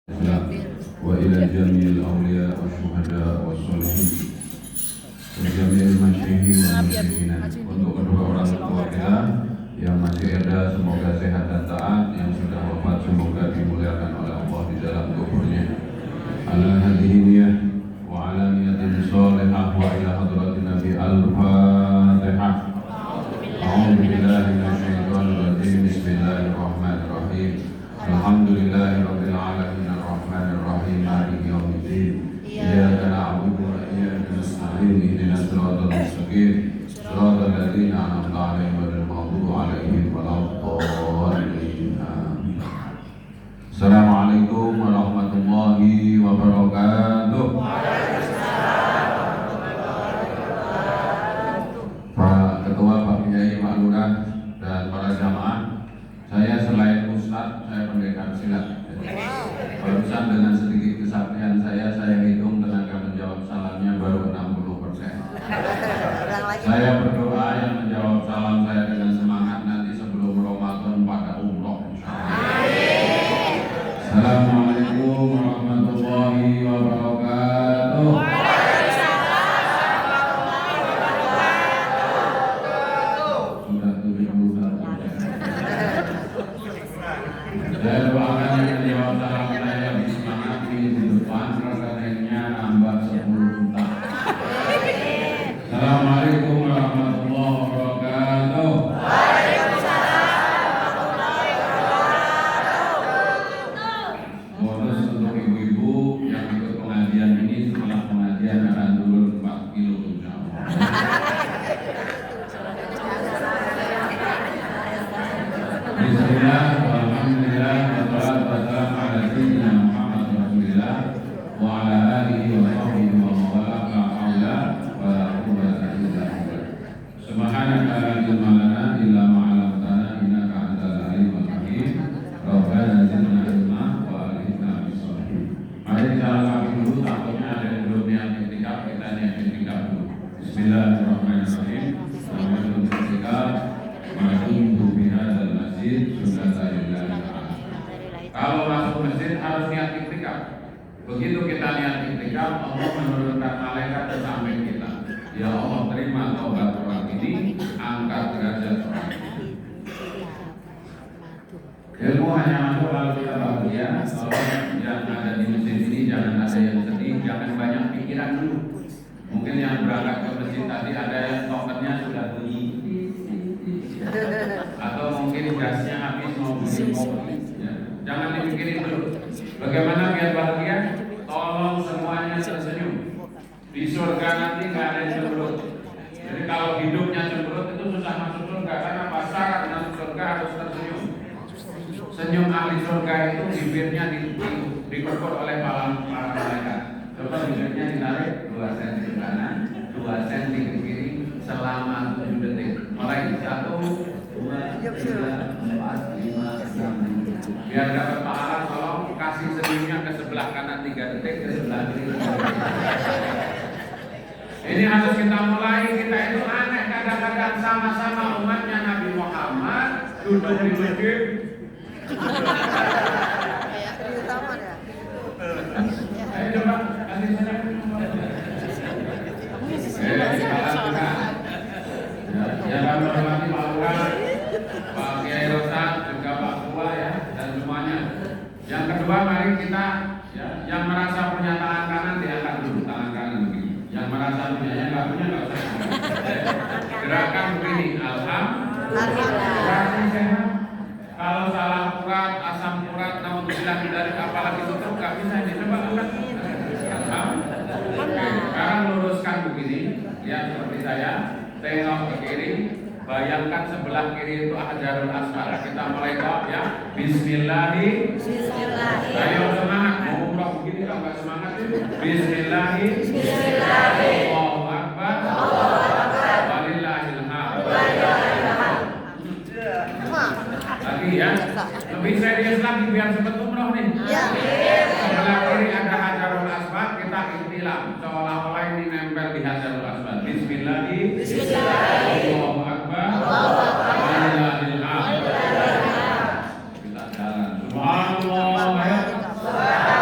وإلى جميع الأولياء والشهداء والصالحين وجميع المشايخ والمشايخina. Untuk kedua orang tua kita yang masih ada, semoga sehat dan taat. Yang sudah wafat, semoga dimuliakan oleh Allah di dalam kuburnya. Ala hadhihi niyah wa ala niyatin shalihah wa ila hadratin Nabi al-Fatihah. A'udzu billahi minasyaitonir rajim. Bismillahirrahmanirrahim. Alhamdulillahirabbil alamin arrahmanir rahim maliki yaumiddin. Iyyaka na'budu wa iyyaka nasta'in. Ihdinas siratal mustaqim. Shiratal ladzina an'amta 'alaihim ghairil maghdubi 'alaihim waladdallin. Assalamualaikum warahmatullahi wabarakatuh. Pak Ketua, Pak Kiai, Pak Lurah, dan para jamaah, saya selain Ustadz, saya pendekar silat. Barusan dengan sedikit kesaktian saya hitung tenaga menjawab salamnya baru 60%. Saya berdoa yang menjawab salam saya dengan semangat nanti sebelum Ramadan pada umroh. Assalamualaikum warahmatullahi wabarakatuh. Saya doakan yang menjawab salam saya lebih semangat di depan, rekeningnya nambah 10 juta. Assalamualaikum warahmatullahi wabarakatuh. Bonus untuk ibu-ibu yang ikut pengajian ini, setelah pengajian akan turun 4 kilo insyaallah. Bismillah, alhamdulillah, wassalatu wassalamu ala sayyidina Muhammad rasulillah wa ala alihi wa sahbihi wa mawala la haula wa la quwwata illa billah. Subhanaka la ilma lana illa ma 'allamtana innaka antal alimul hakim. Rabbana zidna ilma wa alhimna bis-shalihin. Mari kita lakukan dulu, takutnya ada yang belum niat iktikaf, kita niat iktikaf dulu. Bismillahirrahmanirrahim. Assalamualaikum warahmatullahi wabarakatuh. Kalau masuk masjid harus niat iktikaf. Begitu kita niat iktikaf, Allah menurunkan malaikat ke samping kita. Ya Allah, terima taubat orang ini, angkat derajat orang ini. Ilmu hanya masuk lalu kita bahagia. Tolong yang ada di masjid ini jangan ada yang sedih, jangan banyak pikiran dulu. Mungkin yang berangkat ke masjid tadi ada yang tokennya sudah bunyi, atau mungkin gasnya habis mau beli kopi. Jangan dipikirin dulu. Bagaimana biar bahagia? Tolong semuanya tersenyum. Di surga nanti nggak ada yang cemberut. Jadi kalau hidupnya cemberut itu susah masuk surga. Karena syarat masuk surga harus tersenyum. Senyum ahli surga itu bibirnya diperkuat oleh para malaikat. Coba bibirnya ditarik 2 cm ke kanan, 2 cm ke kiri selama 7 detik. Mulai 1, 2, 3, 4, 5, 6. Biar dapat pahala, tolong kasih senyumnya ke sebelah kanan 3 detik, ke sebelah kiri. Ini harus kita mulai. Kita itu aneh, kadang-kadang sama-sama umatnya Nabi Muhammad duduk di masjid. Ayo coba kasih senyum. Yang kami hormati Pak Lurah, Pak Kiai Rosan, juga Pak Tua ya, dan semuanya. Yang kedua, mari kita ya, yang merasa punya tangan kanan diangkat dulu, tangan kanan begini. Yang merasa punya, yang nggak punya nggak usah. Gerakan begini, alhamdulillah. Sehat. Kalau salah urat, asam urat, naudzubillah dari apalagi tutup nggak bisa dicoba angkat. Sekarang luruskan begini, ya seperti saya. Tengok ke kiri, bayangkan sebelah kiri itu Hajarul Aswad. Kita mulai doa ya. Bismillahirrahmanirrahim. Ayo semangat, mau umroh begini kalau nggak semangat itu. Bismillahirrahmanirrahim. Allahu Akbar. Walillahil hamd. Lagi ya. Lebih serius lagi biar cepat umroh nih. Sebelah kiri ada Hajarul Aswad, kita istilah seolah-olah ini nempel di Hajarul Aswad. Bismillahirrahmanirrahim. Allahu Akbar. Walillahil hamd. Kita jalan. Subhanallah.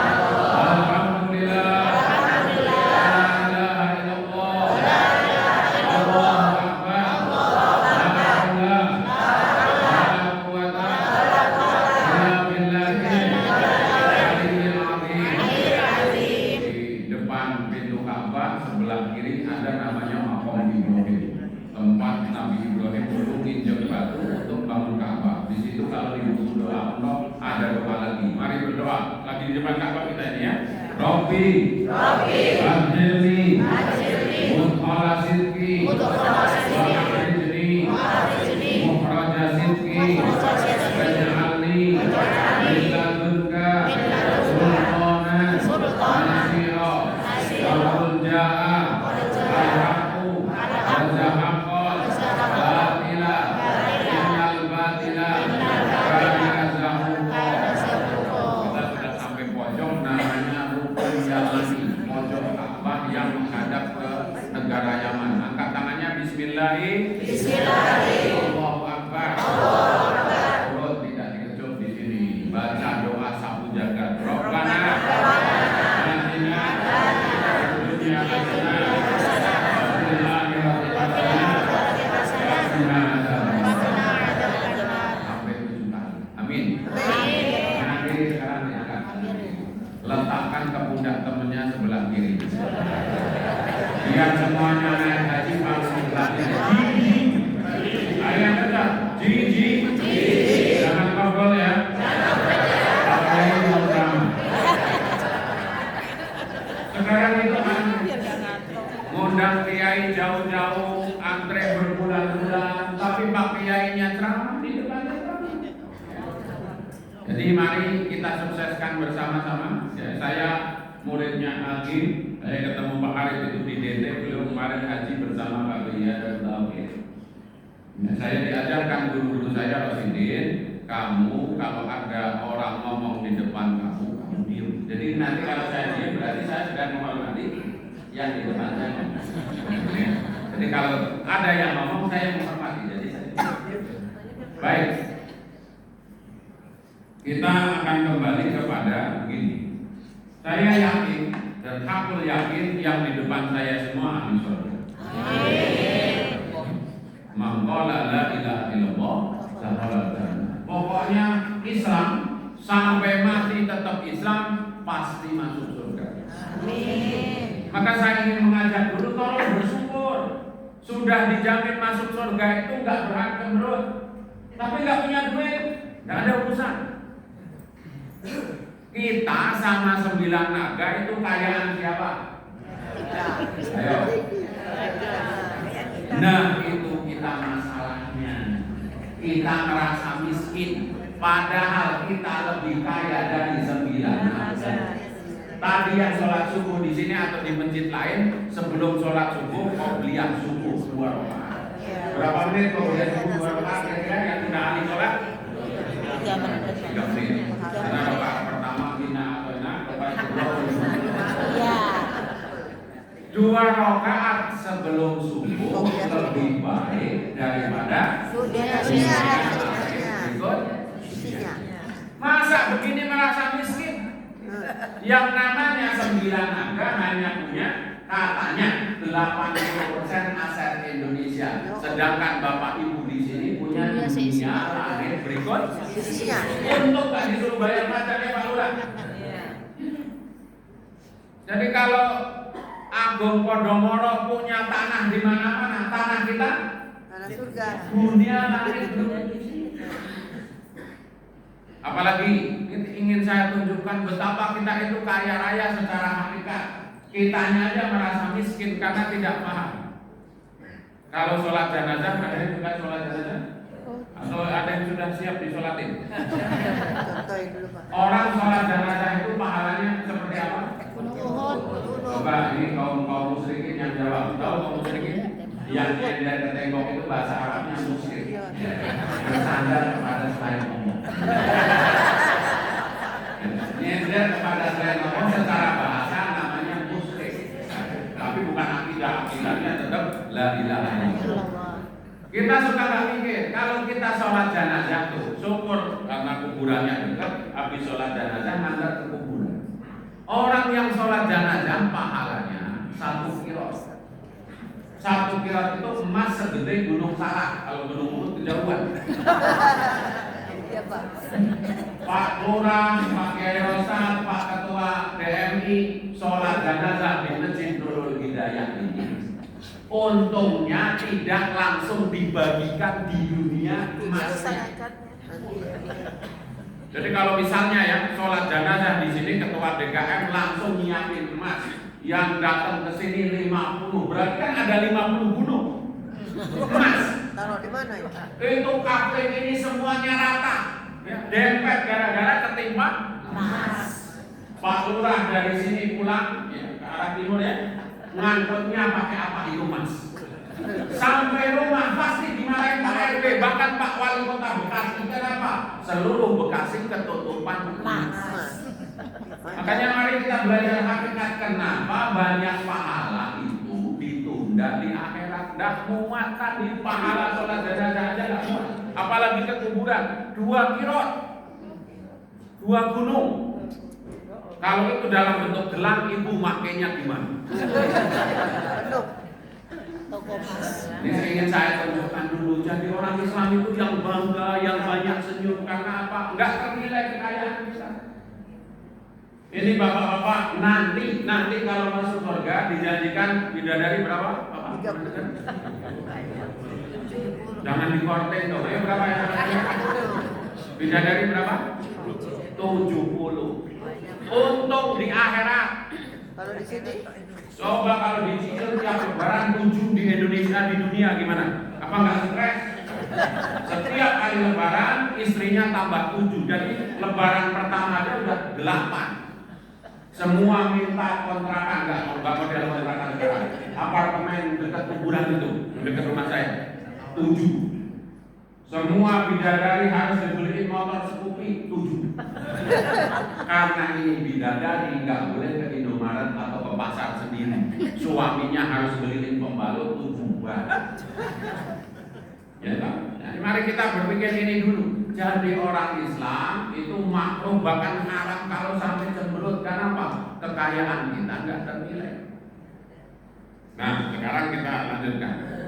doa untuk ada doa lagi. Mari berdoa lagi di depan Ka'bah kita ini ya. Robbi Ajilni Mutqala Sidqi Wa'arijni Mukhraja Sidqi Waj'alni Minladunka Sultanan Nasira Waqul ja'a Al-haqu Al-zahaqqa Batila Innal batila Kana zahuqa. Kita sudah sampai pojok namanya Rukun Yamani, pojok Ka'bah yang menghadap ke negara Yaman. Angkat tangannya Bismillahirrahmanirrahim. Allahu Akbar. Perut tidak dikecup di sini. Baca doa sapu jagat. Rabbana atina fid dunya hasanah wa fil akhirati hasanah sampai 7 kali. Amin. Nanti sekarang diangkat. Letakkan ke pundak temannya sebelah kiri. Biar semuanya naik haji langsung sebelah kiri. Ayo yang kencang. Ji. Jangan ngobrol ya. Sekarang itu kan ngundang kiai jauh-jauh, antre berbulan-bulan, tapi Pak Kiainya ceramah di depannya ceramah. Jadi mari kita sukseskan bersama-sama. Ya, saya muridnya Agim, saya ketemu Pak Arif itu di DT, beliau kemarin haji bersama Pak Bia dan Tauhid. Ya, saya diajarkan guru-guru saya Rosidin, kamu kalau ada orang ngomong di depan kamu diam. Jadi nanti kalau saya diam berarti saya sedang menghormati yang di depan saya. Jadi kalau ada yang ngomong saya menghormati. Jadi saya baik. Kita akan kembali kepada begini. Saya yakin dan hakul yakin yang di depan saya semua ahli surga. Man qala la ilaha illallah dakhala jannah. Pokoknya Islam sampai mati tetap Islam, pasti masuk surga. Amin. Maka saya ingin mengajak dulu tolong bersyukur. Sudah dijamin masuk surga itu enggak berat kemerut. Tapi enggak punya duit, enggak ada urusan. Kita sama 9 naga itu kayaan siapa? Ayo. Nah, itu kita masalahnya. Kita merasa miskin, padahal kita lebih kaya dari 9 naga. Tadi yang sholat subuh di sini atau di masjid lain, sebelum sholat subuh qobliyah subuh 2 rakaat. Berapa menit qobliyah subuh 2 rakaat? Kira-kira yang sudah ahli sholat? 3 menit. Karena rakaat pertama bina atau enak, rakaat kedua 2 rakaat sebelum subuh lebih baik daripada berikut. Masa begini merasa miskin? Yang namanya 9 naga hanya punya katanya 80% aset Indonesia, sedangkan Bapak Ibu di sini punya dunia langit berikut. Untuk tak disuruh bayar pajaknya Pak Lurah. Jadi kalau Agung Podomoro punya tanah di mana-mana, tanah kita tanah surga, dunia langit berikut. Apalagi ingin saya tunjukkan betapa kita itu kaya raya secara hakikat. Kitanya aja merasa miskin karena tidak paham. Kalau sholat jenazah, ada yang juga sholat jenazah? Atau ada yang sudah siap disolatin? Orang sholat jenazah itu pahalanya seperti apa? Coba ini kaum musyrikin yang jawab. Tahu kaum musyrikin? Yang nyender ke tembok itu bahasa Arabnya musyrik. Bersandar kepada selain Allah. Nyender kepada selain Allah secara bahasa namanya musyrik. Tapi bukan akidah. Akidahnya tetap la ilaha illallah. Kita suka nggak mikir kalau kita sholat jenazah tuh syukur karena kuburannya dekat. Habis sholat jenazah ngantar ke kuburan. Orang yang sholat jenazah pahalanya 1 kilo. 1 kilo itu emas segede Gunung Salak. Kalau Gunung Uhud kejauhan. Iya Pak. Pak Lurah, Pak Kiai Rosad, Pak Ketua DMI sholat jenazah di Masjid Nurul Hidayah ini. Untungnya tidak langsung dibagikan di dunia emasnya. Jadi kalau misalnya ya sholat jenazah di sini ketua DKM langsung nyiapin emas, yang datang ke sini 50, berarti kan ada 50 gunung emas. Taruh di mana ya? Itu kapling ini semuanya rata, ya, dempet gara-gara ketimpa emas. Pak Lurah dari sini pulang ya, ke arah timur ya, ngangkutnya pakai apa itu emas. Sampai rumah pasti dimarahin Pak RW, bahkan Pak Wali Kota Bekasi. Kenapa? Seluruh Bekasi ketutupan emas. Makanya mari kita belajar hakikat kenapa banyak pahala itu ditunda di akhirat. Dah muatan di pahala sholat jenazah aja nggak muat, apalagi ke kuburan. 2 kirot, 2 gunung. Kalau itu dalam bentuk gelang, ibu makainya gimana? Ini ingin saya tunjukkan dulu. Jadi orang Islam itu yang bangga, yang banyak senyum karena apa? Enggak ternilai kekayaan kita. Ini bapak-bapak nanti kalau masuk surga dijanjikan bidadari berapa? Bapak? Jangan dikorting dong. Ayo berapa ya? Bidadari berapa? 70. Untung di akhirat. Kalau di sini Coba kalau dicicil tiap lebaran 7 di Indonesia, di dunia gimana? Apa nggak stres? Setiap kali lebaran istrinya tambah 7, jadi lebaran pertama aja udah 8. Semua minta kontrakan, nggak model kontrakan sekarang. Apartemen dekat kuburan itu, dekat rumah saya 7. Semua bidadari harus dibeliin motor Scoopy 7. Karena ini bidadari nggak boleh ke Indomaret atau ke pasar sendiri. Suaminya harus beliin pembalut 7 buah. Ya kan? Jadi mari kita berpikir ini dulu. Jadi orang Islam itu makruh bahkan haram kalau sampai cemberut. Kenapa? Kekayaan kita nggak ternilai. Nah, sekarang kita lanjutkan.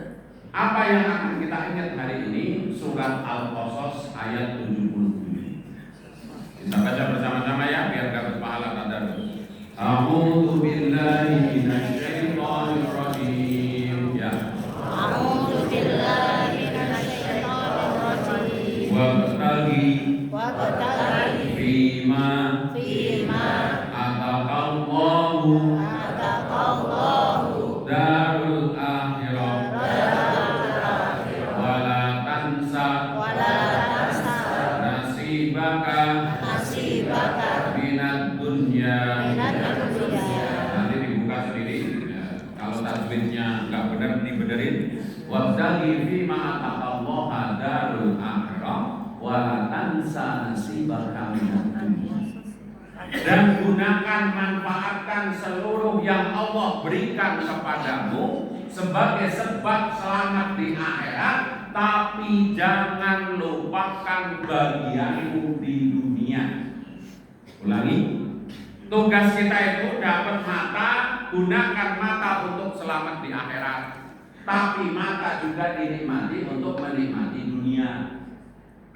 Apa yang akan kita ingat hari ini? Surat Al-Qasas ayat 77. Kita baca bersama-sama ya, biar dapat pahala tadarus. A'udzu billahi minasyaitonir rajim. Ya. A'udzu billahi minasyaitonir rajim. Wabtaghi fima ataqallahu darul akhirah wala tansa nasibaka minad dunya. Nanti dibuka sendiri ya. Kalau tajwidnya nggak benar dibenerin. Wabtaghi fima ataqallahu darul akhirah wala tansa nasibaka minad dunya. Dan gunakan, manfaatkan seluruh yang Allah berikan kepadamu sebagai sebab selamat di akhirat, tapi jangan lupakan bagianmu di dunia. Ulangi, tugas kita itu dapat mata, gunakan mata untuk selamat di akhirat, tapi mata juga dinikmati untuk menikmati dunia.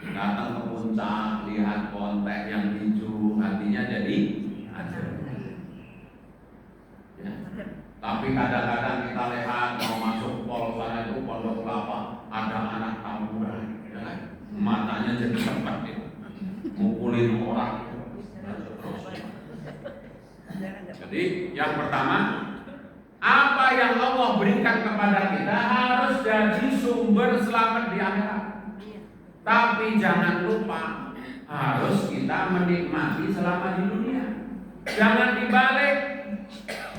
Datang ke puncak, lihat kontek yang hijau, hatinya jadi ajar. Ya. Tapi kadang-kadang kita lihat mau masuk pol sana itu pondok kelapa, ada anak tawuran, ya. Matanya jadi cepat ya, mukulin orang. Jadi yang pertama, apa yang Allah berikan kepada kita harus jadi sumber selamat di akhirat. Tapi jangan lupa harus kita menikmati selama di dunia. Jangan dibalik,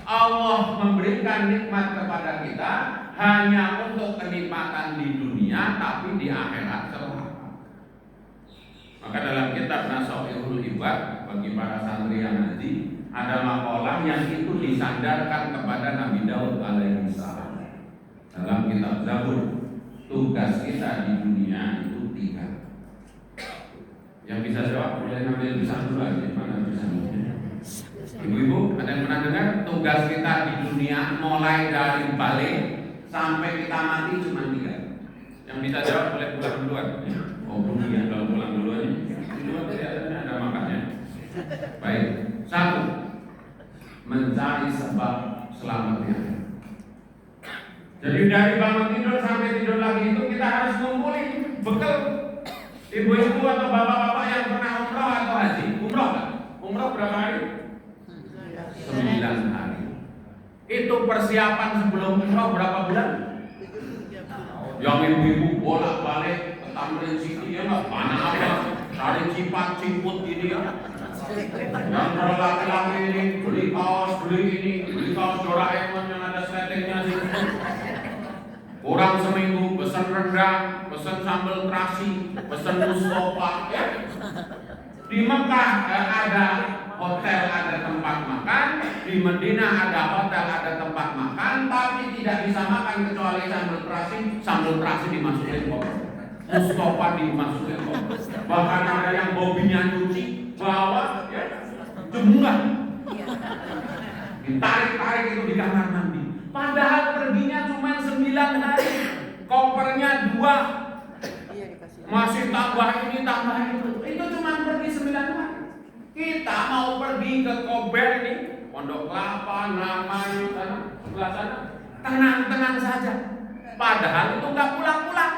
Allah memberikan nikmat kepada kita hanya untuk kenikmatan di dunia, tapi di akhirat celaka. Maka dalam kitab Nasaihul Ibad bagi para santri yang ngaji, ada makalah yang itu disandarkan kepada Nabi Daud alaihi salam. Dalam kitab Zabur, tugas kita di dunia itu 3. Yang bisa jawab boleh ngambil tulisan dulu aja. Mana tulisannya? Ibu-ibu, ada yang pernah dengar tugas kita di dunia mulai dari balik sampai kita mati cuma 3. Yang bisa jawab boleh pulang duluan. Oh, dunia kalau pulang duluan duluan kelihatannya ada makannya. Baik, 1, mencari sebab selamatnya. Jadi dari bangun tidur sampai tidur lagi itu kita harus ngumpulin bekal. Ibu-ibu atau bapak-bapak yang pernah umroh persiapan sebelum umroh berapa bulan? Yang ibu-ibu bolak-balik ke Tamrin City ya nggak, mana apa, cari cipat cimput ini ya. Yang laki-laki ini beli kaos Doraemon yang ada settingnya sih. Kurang seminggu pesan rendang, pesan sambal terasi, pesan Mustafa ya. Di Mekah ada hotel, ada tempat makan. Di Madinah ada hotel, ada tempat makan, tapi tidak bisa makan kecuali sambal terasi dimasukin koper. Mustafa dimasukin koper. Bahkan ada yang bobinya nyuci, bawa ya, jemuran. Ditarik-tarik itu di kamar mandi. Padahal perginya cuma 9 hari, kopernya 2. Masih tambah ini, tambah itu. Itu cuma pergi 9 hari. Kita mau pergi ke Kober ini, Pondok Kelapa, Ngaman, sebelah sana, tenang-tenang saja. Padahal itu nggak pulang-pulang.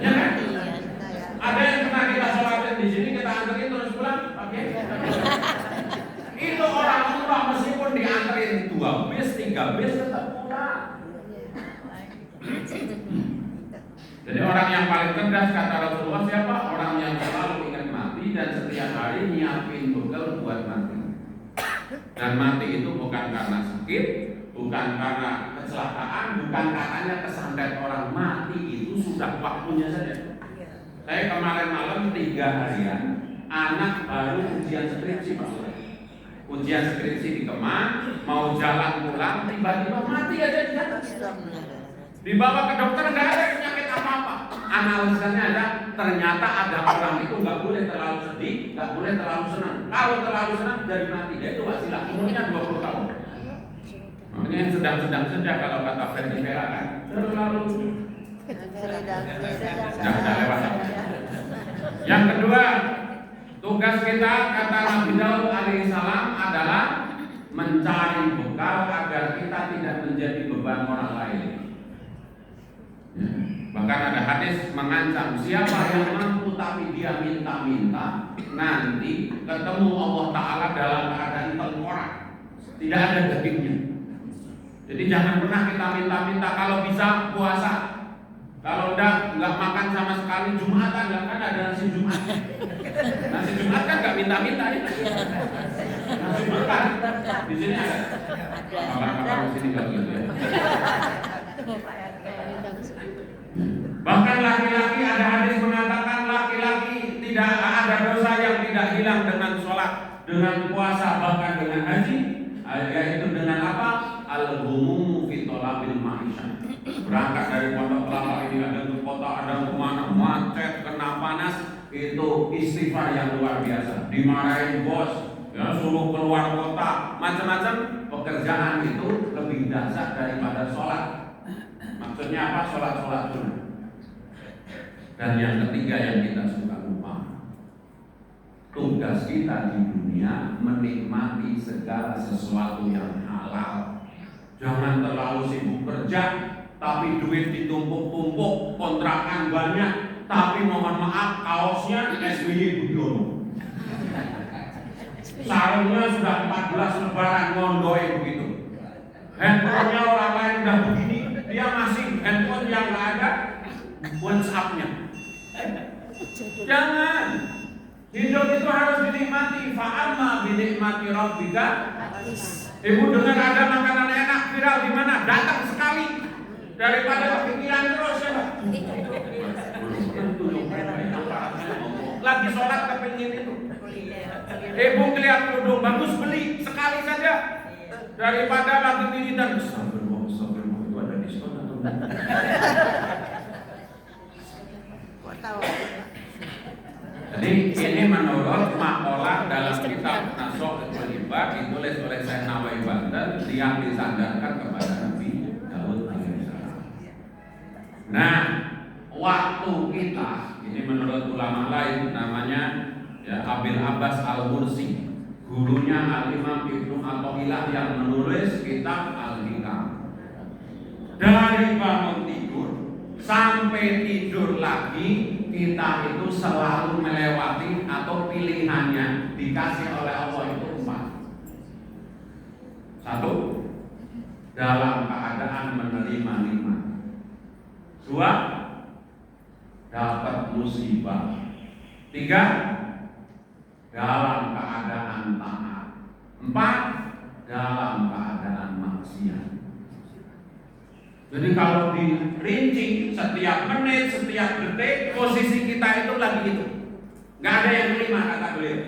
Ya kan? Ada yang pernah kita sholatin di sini, kita anterin terus pulang, oke? Itu orang umrah meskipun dianterin 2 bis, 3 bis tetap pulang. Jadi orang yang paling cerdas kata Rasulullah siapa? Orang yang selalu ingat mati dan setiap hari nyiapin bekal buat mati. Dan mati itu bukan karena sakit, bukan karena kecelakaan, bukan katanya kesantet orang. Mati itu sudah waktunya saja. Saya kemarin malam 3 harian, anak baru ujian skripsi Pak. Ujian skripsi di Kemang, mau jalan pulang, tiba-tiba mati aja di atas. Dibawa ke dokter nggak ada penyakit apa-apa. Analisanya ada, ternyata ada orang itu nggak boleh terlalu sedih, nggak boleh terlalu senang. Kalau terlalu senang jadi mati. Dia itu wasilah, umurnya 20 tahun. Makanya yang sedang-sedang saja kalau kata Ferdi Vera kan, terlalu sudah lewat. Yang kedua, tugas kita kata Nabi Daud alaihissalam adalah mencari bekal agar kita tidak menjadi beban orang lain. Ya. Bahkan ada hadis mengancam siapa yang mampu tapi dia minta-minta, nanti ketemu Allah Ta'ala dalam keadaan tengkorak, tidak ada dagingnya. Jadi jangan pernah kita minta-minta. Kalau bisa puasa, kalau udah nggak makan sama sekali Jumatan, nggak kan ada nasi Jumat. Nasi Jumat kan nggak minta-minta ya. Nasi makan di sini ada. Makan di sini nggak gitu ya. Bahkan laki-laki ada hadis mengatakan laki-laki tidak ada dosa yang tidak hilang dengan sholat, dengan puasa, bahkan dengan haji, yaitu dengan apa? Al-ghumumu fi thalabil ma'isyah. Berangkat dari Pondok Kelapa ini ada ke kota, ada kemana, macet, kena panas, itu istighfar yang luar biasa. Dimarahin bos, ya, suruh keluar kota, macam-macam. Pekerjaan itu lebih dahsyat daripada sholat. Maksudnya apa? Sholat sunnah. Dan yang ketiga yang kita suka lupa, tugas kita di dunia menikmati segala sesuatu yang halal. Jangan terlalu sibuk kerja, tapi duit ditumpuk-tumpuk, kontrakan banyak, tapi mohon maaf kaosnya SBY Budiono. Sarungnya sudah 14 lebaran ngondoi begitu. Handphonenya orang lain udah begini, dia masih handphone yang nggak ada WhatsApp-nya. Jangan. Hidup itu harus dinikmati. Fa'amma binikmati rabbika. Ibu dengar ada makanan enak viral di mana? Datang sekali daripada kepikiran terus ya Pak. Lagi sholat kepingin itu. Ibu lihat kerudung bagus beli sekali saja daripada lagi wiridan. Astagfirullah itu ada diskon atau enggak? Jadi ini menurut makalah dalam kitab Nashokul Ibad ditulis oleh Syekh Nawawi Banten yang disandarkan kepada Nabi Daud alaihissalam. Nah, waktu kita ini menurut ulama lain namanya ya Abil Abbas Al-Mursi, gurunya Al-Imam Ibnu Athaillah yang menulis kitab Al-Hikam. Dari bangun tidur sampai tidur lagi kita itu selalu melewati atau pilihannya dikasih oleh Allah itu 4. 2, dapat musibah. 3, dalam keadaan taat. 4, dalam keadaan maksiat. Jadi kalau dirinci setiap menit, setiap detik, posisi kita itu lagi itu. Nggak ada yang kelima kata beliau.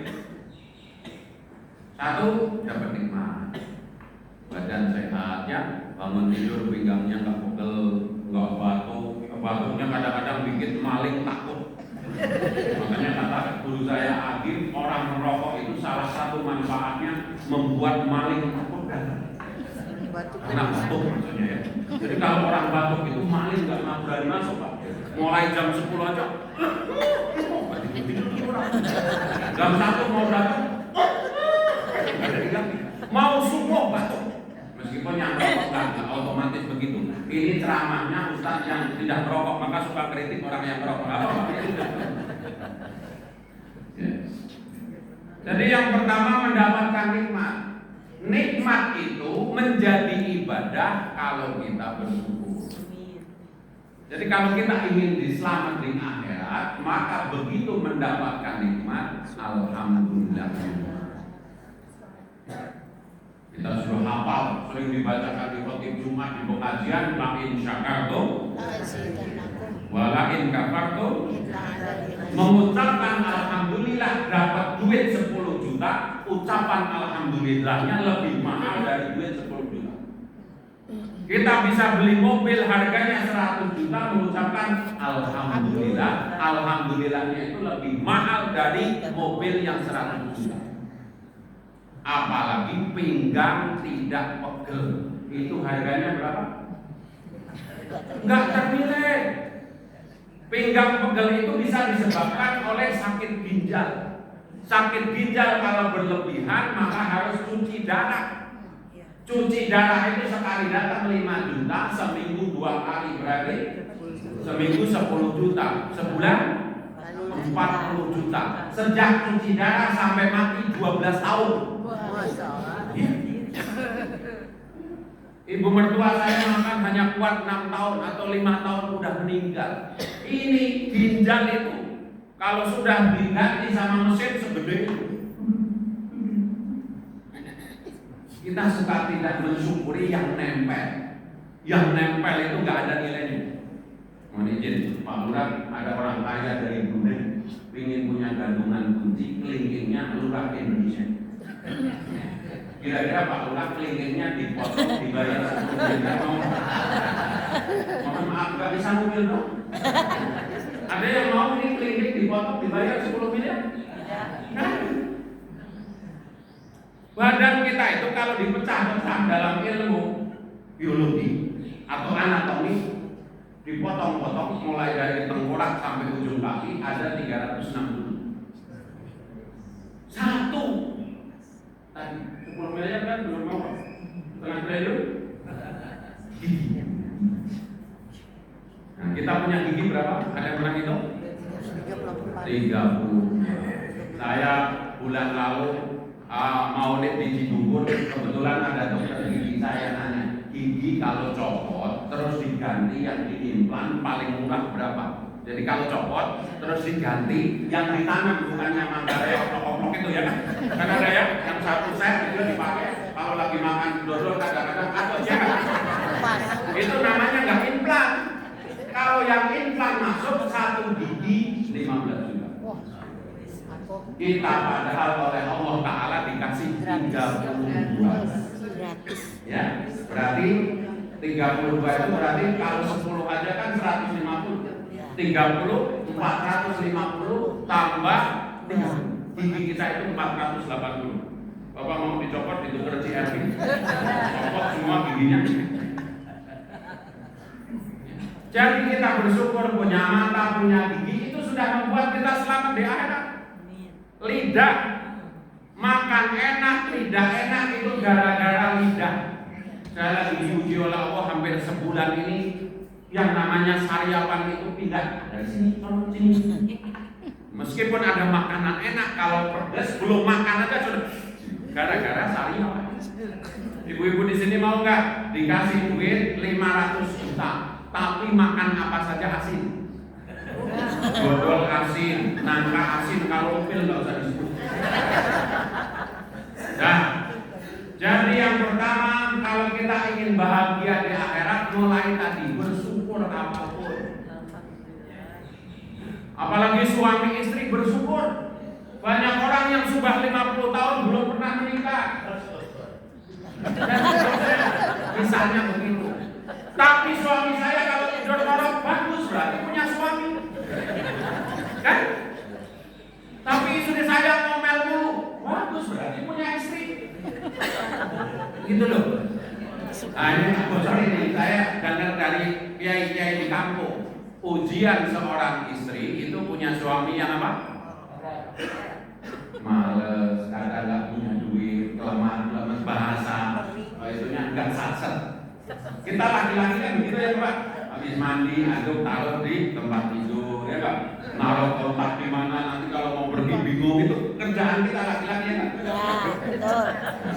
1, dapat nikmat, badan sehat ya, bangun tidur pinggangnya nggak pegel, nggak batuk, batuknya kadang-kadang bikin maling takut. Makanya kata guru saya Agim, orang merokok itu salah satu manfaatnya membuat maling takut karena batuk maksudnya ya. Jadi kalau orang batuk itu maling nggak berani masuk Pak. Mulai jam 10 aja. Jam 1 mau batuk. Mau subuh batuk. Meskipun yang merokok nggak otomatis begitu. Ini ceramahnya Ustaz yang tidak merokok, maka suka kritik orang yang merokok. Jadi yang pertama mendapatkan nikmat. Nikmat itu menjadi ibadah kalau kita bersyukur. Jadi kalau kita ingin diselamat di akhirat, maka begitu mendapatkan nikmat, alhamdulillah. Kita sudah hafal, sering dibacakan di khotib Jumat di pengajian, la in syakartum wa la in kafartum. Mengucapkan alhamdulillah dapat duit 10 juta, ucapan alhamdulillahnya lebih mahal dari duit 10 juta. Kita bisa beli mobil harganya 100 juta, mengucapkan alhamdulillah, alhamdulillahnya itu lebih mahal dari mobil yang 100 juta. Apalagi pinggang tidak pegel, itu harganya berapa? Enggak ternilai. Pinggang pegel itu bisa disebabkan oleh sakit ginjal. Sakit ginjal kalau berlebihan maka harus cuci darah. Cuci darah itu sekali datang 5 juta, seminggu 2 kali berarti seminggu 10 juta, sebulan 40 juta. Sejak cuci darah sampai mati 12 tahun. Ibu mertua saya makan hanya kuat 6 tahun atau 5 tahun udah meninggal. Ini ginjal itu kalau sudah diganti sama mesin segede itu. Kita suka tidak mensyukuri yang nempel. Yang nempel itu nggak ada nilainya. Mohon izin, Pak Lurah, ada orang kaya dari Brunei ingin punya gantungan kunci kelingkingnya Lurah Indonesia. Kira-kira Pak Lurah kelingkingnya dipotong dibayar 10 miliar. Mohon maaf, nggak bisa mobil dong. Ada yang mau ini kelingking dipotong dibayar 10 miliar? Badan kita itu kalau dipecah-pecah dalam ilmu biologi atau anatomi, dipotong-potong mulai dari tengkorak sampai ujung kaki ada 360. Satu tadi 10 miliar kan belum mau setengah triliun gigi. Nah, kita punya gigi berapa? Ada yang pernah itu? 30. Saya bulan lalu maulid di Cibubur, kebetulan ada dokter gigi, saya nanya, gigi kalau copot terus diganti yang diimplan paling murah berapa? Jadi kalau copot terus diganti yang ditanam, bukannya manggarai oplok-oplok itu ya kan? Kan ada ya yang 1 set itu dipakai kalau lagi makan dodol kadang-kadang atau jangan. Itu namanya nggak implan. Kalau yang implan masuk 1 gigi 15 juta. Kita padahal oleh Allah Ta'ala dikasih 32. Ya, berarti 32 itu berarti kalau 10 aja kan 150. 30, 450 tambah gigi kita itu 480. Bapak mau dicopot ditukar CRV. Copot semua giginya. Jadi kita bersyukur punya mata, punya gigi, itu sudah membuat kita selamat di akhirat. Lidah, makan enak, lidah enak itu gara-gara lidah. Saya lagi diuji oleh Allah hampir sebulan ini. Yang namanya sariawan itu pindah dari sini ke sini. Meskipun ada makanan enak, kalau pedas belum makan aja sudah gara-gara sariawan. Ibu-ibu di sini mau nggak dikasih duit 500 juta? tapi makan apa saja asin. Dodol asin, nangka asin, kalau pil nggak usah disebut. Nah, jadi yang pertama, kalau kita ingin bahagia di akhirat, mulai tadi bersyukur apapun. Apalagi suami istri bersyukur. Banyak orang yang sudah 50 tahun belum pernah menikah. Dan misalnya begitu. Tapi suami saya kalau tidur malam bagus, berarti punya suami. Kan? Tapi istri saya ngomel mulu, bagus, berarti punya istri. Gitu loh. Nah, ini bocor ini, saya dengar dari kiai-kiai di kampung. Ujian seorang istri itu punya suami yang apa? Males, kadang nggak punya duit, kelemahan bahasa, itunya nggak satset. Kita laki-laki kan begitu ya Pak. Habis mandi, aduk, taruh di tempat tidur, ya Pak. Naruh kotak di mana, nanti kalau mau pergi bingung itu kerjaan kita laki-laki ya Pak. Ya, betul.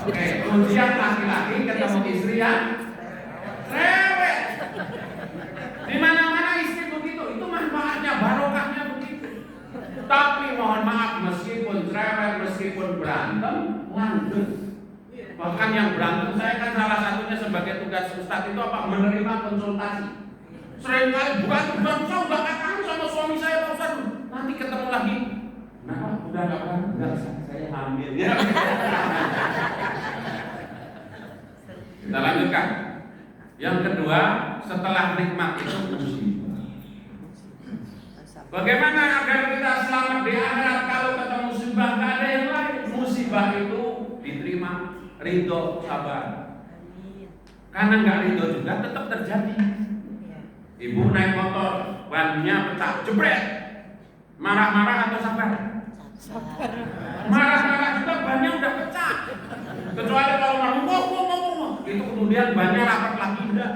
Oke, ujian laki-laki ketemu istri yang rewel. Di mana-mana istri begitu, itu manfaatnya, barokahnya begitu. Tapi mohon maaf, meskipun cerewet, meskipun berantem, lanjut. Bahkan yang berantem, saya kan salah satunya sebagai tugas Ustadz itu apa? Menerima konsultasi. Seringkali bukan saya udah katakan sama suami saya Pak Ustadz, nanti ketemu lagi. Nah, udah nggak berantem, nggak saya hamil. Ya. Kita lanjutkan. Yang kedua, setelah nikmat itu musibah. Bagaimana agar kita selamat di akhirat kalau ketemu musibah? Gak ada yang lain. Musibah itu diterima, ridho, sabar. Karena nggak ridho juga tetap terjadi. Ibu naik motor, bannya pecah, jebret. Marah-marah atau sabar? Marah-marah juga bannya udah pecah. Kecuali kalau ngomong, itu kemudian bannya rapat lagi udah.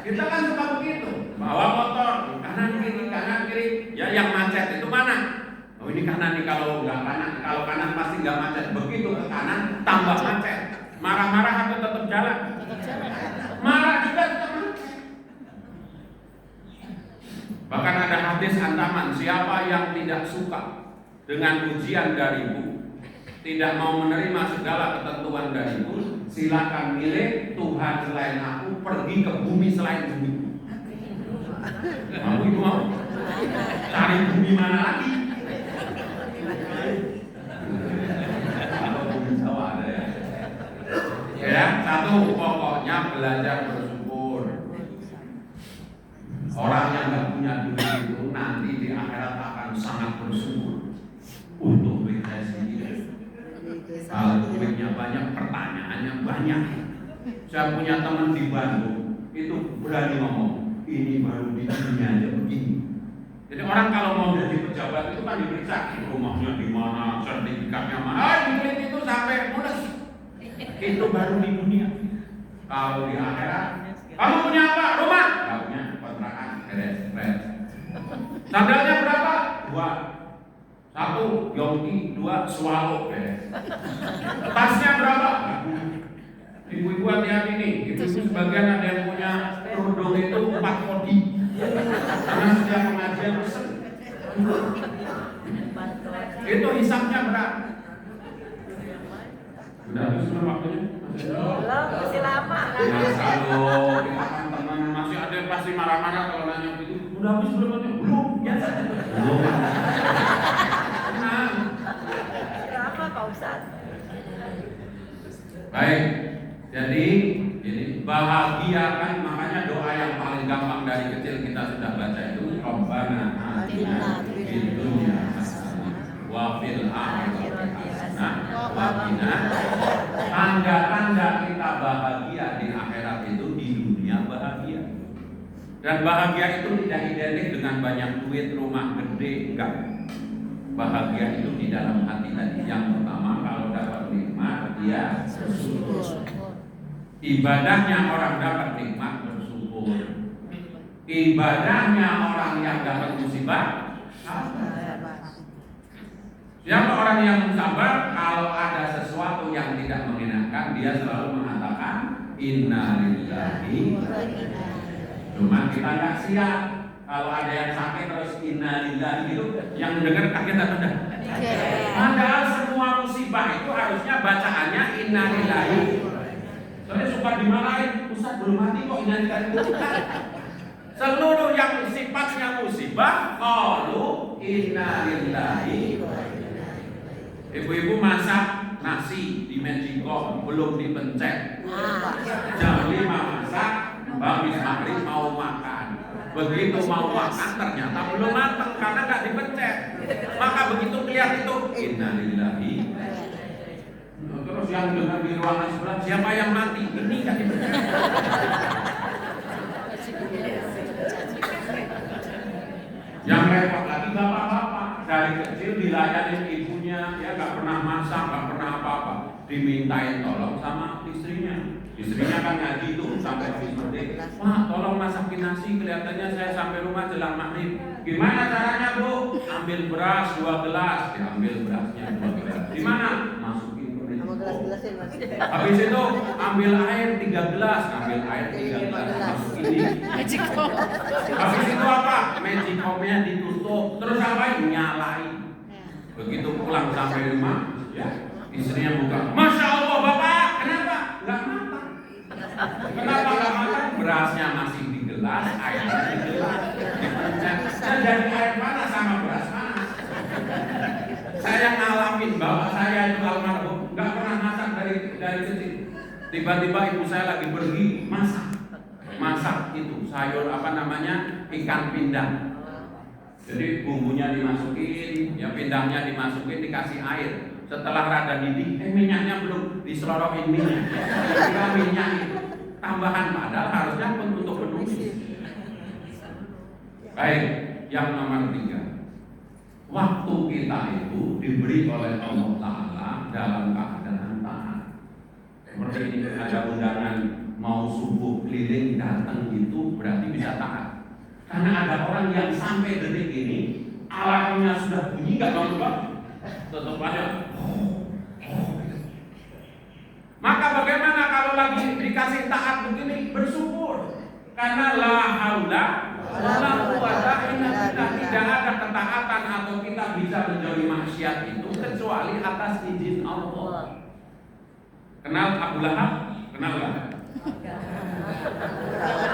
Kita kan suka begitu, bawa motor kanan kiri, ya yang macet itu mana? Oh ini kanan nih, kalau nggak kanan, kalau kanan pasti nggak macet. Begitu ke kanan tambah macet. Marah-marah atau tetap jalan? Marah juga tetap macet. Bahkan ada hadis ancaman, siapa yang tidak suka dengan ujian darimu, tidak mau menerima segala ketentuan darimu, silakan milih Tuhan selain aku, pergi ke bumi selain bumi. Kamu itu mau? Cari bumi mana lagi? Atau bumi Jawa ada ya? Ya, satu, pokoknya belajar bersyukur. Orang yang nggak punya duit itu nanti di akhirat akan sangat bersyukur. Untuk duit saya sendiri. Kalau duitnya banyak, pertanyaannya banyak. Saya punya teman di Bandung, itu berani ngomong, ini baru di dunia aja begini. Jadi orang kalau mau jadi pejabat itu kan diperiksa, rumahnya di mana, sertifikatnya mana, duit itu sampai mulus. Itu baru di dunia. Kalau di akhirat, kamu punya apa? Rumah? Gak punya, kontrakan, beres. Sandalnya berapa? 2. 1 Yongki, 2 Swallow, beres. Tasnya berapa? Ibu-ibu hati-hati nih, itu sebagian ada yang punya kerudung itu 4 kodi. Karena setiap pengajian pesen. Itu hisapnya berat. Udah habis belum waktunya? Belum, masih lama. Ya kalau kita kan teman masih ada yang pasti marah-marah kalau nanya gitu. Udah habis belum waktunya? Belum, biasa. Belum. Lama Pak Ustadz. Baik, jadi ini bahagia kan, makanya doa yang paling gampang dari kecil kita sudah baca itu Rabbana atina fid dunya hasanah wa fil akhirati hasanah wa qina. Tanda-tanda kita bahagia di akhirat itu di dunia bahagia. Dan bahagia itu tidak identik dengan banyak duit, rumah gede, enggak. Bahagia itu di dalam hati tadi. Yang pertama, kalau dapat nikmat dia bersyukur. Ibadahnya orang dapat nikmat bersyukur. Ibadahnya orang yang dapat musibah sabar. Siapa orang yang sabar? Kalau ada sesuatu yang tidak mengenakan, dia selalu mengatakan Inna lillahi. Cuma kita nggak siap. Kalau ada yang sakit terus innalillahi gitu, yang dengar kaget apa enggak? Padahal semua musibah itu harusnya bacaannya innalillahi. Soalnya suka dimarahin, Ustaz belum mati kok innalillahi. Seluruh yang sifatnya musibah, qalu innalillahi. Ibu-ibu masak nasi di Magicom belum dipencet. Jam 5 masak, habis maghrib mau makan. Begitu mau makan ternyata belum matang karena nggak dipencet. Maka begitu lihat itu innalillahi. Terus yang dengar di ruangan sebelah siapa yang mati? Ini nggak dipencet. Yang repot lagi bapak-bapak dari kecil dilayanin ibunya, ya nggak pernah masak, nggak pernah apa-apa, dimintain tolong sama istrinya. Istrinya kan ngaji tuh sampai habis maghrib. Wah, tolong masakin nasi, kelihatannya saya sampai rumah jelang maghrib. Gimana caranya Bu? Ambil beras 2 gelas, diambil berasnya 2 gelas. Di mana? Masukin ke meja. Gelas-gelasin Mas. Habis itu ambil air 3 gelas, ambil air 3 gelas, masukin di Magicom. Habis itu apa? Magicomnya ditutup, terus apain? Nyalain. Begitu pulang sampai rumah, ya istrinya buka. Masya Allah Bapak, kenapa? Nggak matang. Kenapa nggak matang? Berasnya masih di gelas, airnya di gelas. Dan jadi air panas sama beras panas. Saya ngalamin bapak saya itu almarhum nggak pernah masak dari kecil. Tiba-tiba ibu saya lagi pergi masak itu sayur apa namanya ikan pindang. Jadi bumbunya dimasukin, ya pindangnya dimasukin, dikasih air. Setelah rada didih, minyaknya belum diselorokin minyak. Ketika minyak itu tambahan padahal harusnya untuk penumis. Baik, yang nomor 3. Waktu kita itu diberi oleh Allah Ta'ala dalam keadaan taat. Seperti ini ada undangan mau subuh keliling datang itu berarti bisa taat. Karena ada orang yang sampai detik ini alarmnya sudah bunyi nggak bangun, tetap aja. Maka bagaimana kalau lagi dikasih taat begini? Bersyukur. Karena la haula wala quwata illa billah. Tidak ada ketaatan atau kita bisa menjauhi maksiat itu kecuali atas izin Allah. Kenal Abu Lahab? Kenal nggak?